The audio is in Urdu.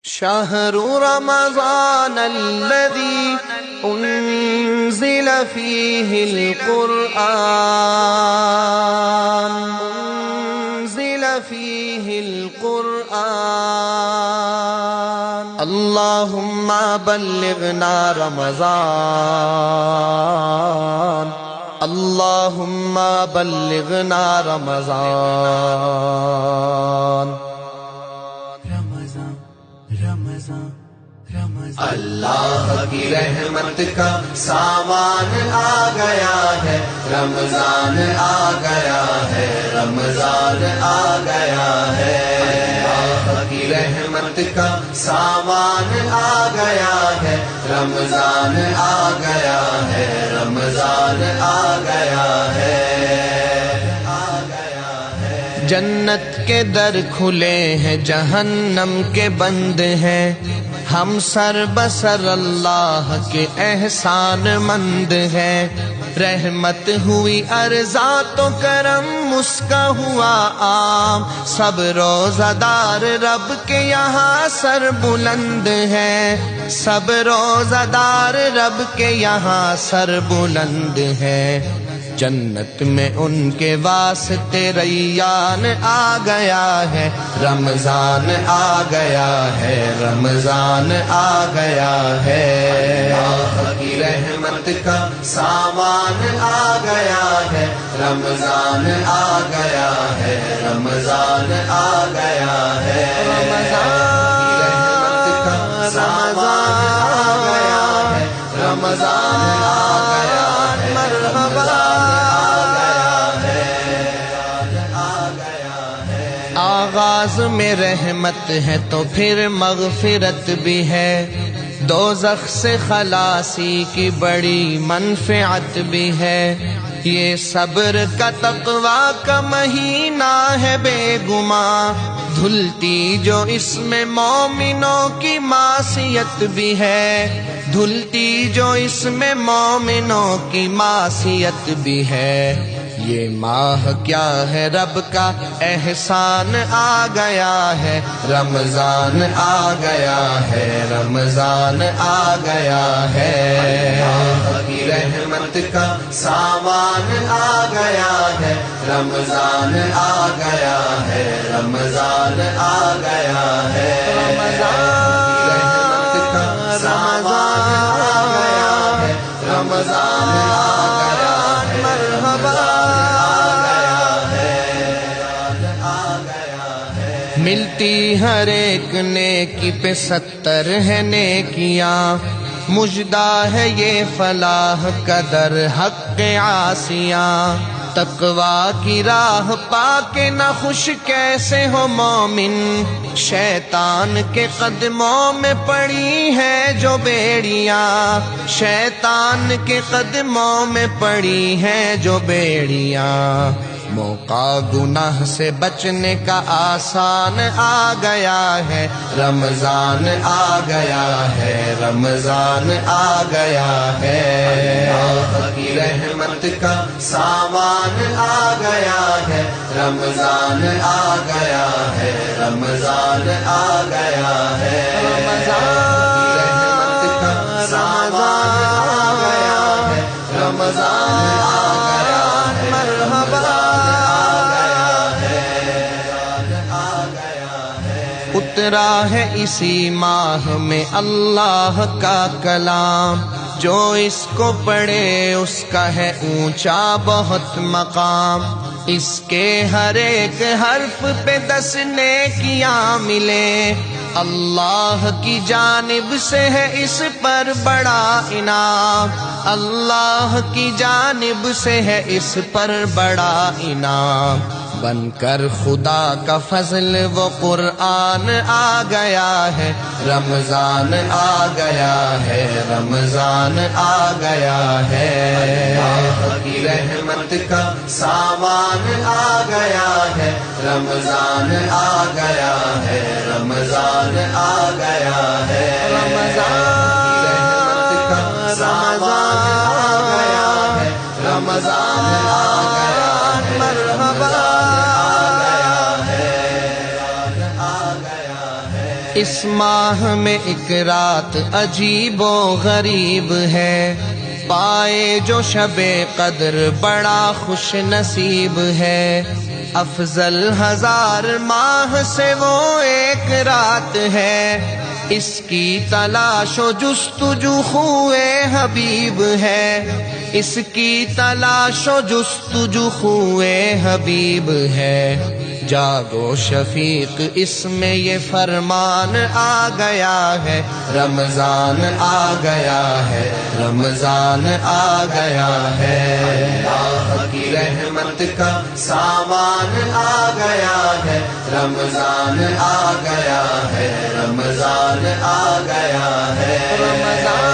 شهر رمضان الذي أنزل فيه القرآن اللهم بلغنا رمضان اللهم بلغنا رمضان اللہ کی رحمت کا سامان آ گیا ہے، رمضان آ گیا ہے، رمضان آ گیا ہے۔ اللہ کی رحمت کا سامان آ گیا ہے، رمضان آ گیا ہے، رمضان آ گیا ہے۔ جنت کے در کھلے ہیں، جہنم کے بند ہیں، ہم سر بسر اللہ کے احسان مند ہیں۔ رحمت ہوئی ارزاں تو کرم اس کا ہوا عام، سب روزہ دار رب کے یہاں سر بلند ہیں، سب روزہ دار رب کے یہاں سر بلند ہیں۔ جنت میں ان کے واسطے ریان آ گیا ہے، رمضان آ گیا ہے، رمضان آ گیا ہے۔ اللہ کی رحمت کا سامان آ گیا ہے، رمضان آ گیا ہے، رمضان آ گیا ہے۔ رمضان کی رحمت کا سامان آ گیا ہے، رمضان آ گیا ہے، مرحبا آغاز میں رحمت ہے تو پھر مغفرت بھی ہے، دوزخ سے خلاصی کی بڑی منفعت بھی ہے۔ یہ صبر کا تقویٰ کا مہینہ ہے بے گماں، دھلتی جو اس میں مومنوں کی معصیت بھی ہے، دھلتی جو اس میں مومنوں کی معصیت بھی ہے۔ یہ ماہ کیا ہے رب کا احسان آ گیا ہے، رمضان آ گیا ہے، رمضان آ گیا ہے۔ اللہ کی رحمت کا سامان آ گیا ہے، رمضان آ گیا ہے، رمضان آ گیا ہے۔ رمضان کی رحمت کا سامان آ گیا ہے، رمضان آ گیا ہے، مرحبا ملتی ہر ایک نیکی پہ 70 ہے نیکیاں، مژدہ ہے یہ فلاح کا در حق عاصیاں۔ تقویٰ کی راہ پا کے نہ خوش کیسے ہو مومن، شیطان کے قدموں میں پڑی ہے جو بیڑیاں، شیطان کے قدموں میں پڑی ہیں جو بیڑیاں۔ موقع گناہ سے بچنے کا آسان آ گیا ہے، رمضان آ گیا ہے، رمضان آ گیا ہے۔ اللہ کی رحمت کا سامان آ گیا ہے، رمضان آ گیا ہے، رمضان آ گیا ہے۔ رمضان کی رحمت کا سامان آ گیا ہے، رمضان آ گیا ہے، مرحبا اترا ہے اسی ماہ میں اللہ کا کلام، جو اس کو پڑھے اس کا ہے اونچا بہت مقام۔ اس کے ہر ایک حرف پہ 10 نیکیاں ملے، اللہ کی جانب سے ہے اس پر بڑا انعام، اللہ کی جانب سے ہے اس پر بڑا انعام۔ بن کر خدا کا فضل وہ قرآن آ گیا ہے، رمضان آ گیا ہے، رمضان آ گیا ہے۔ اللہ کی رحمت کا سامان آ گیا ہے، رمضان آ گیا ہے، رمضان آ گیا ہے۔ رمضان کی رحمت کا سامان آ گیا ہے، رمضان آ گیا ہے، مرحبا اس ماہ میں ایک رات عجیب و غریب ہے، پائے جو شب قدر بڑا خوش نصیب ہے، افضل ہزار ماہ سے وہ ایک رات ہے، اس کی تلاش و جستجو خوئے حبیب ہے، اس کی تلاش و جستجو خوئے حبیب ہے، جاگو شفیق اس میں یہ فرمان آ گیا ہے، رمضان آ گیا ہے، رمضان آ گیا ہے، اللہ کی رحمت کا سامان آ گیا ہے، رمضان آ گیا ہے، رمضان آ گیا ہے، رمضان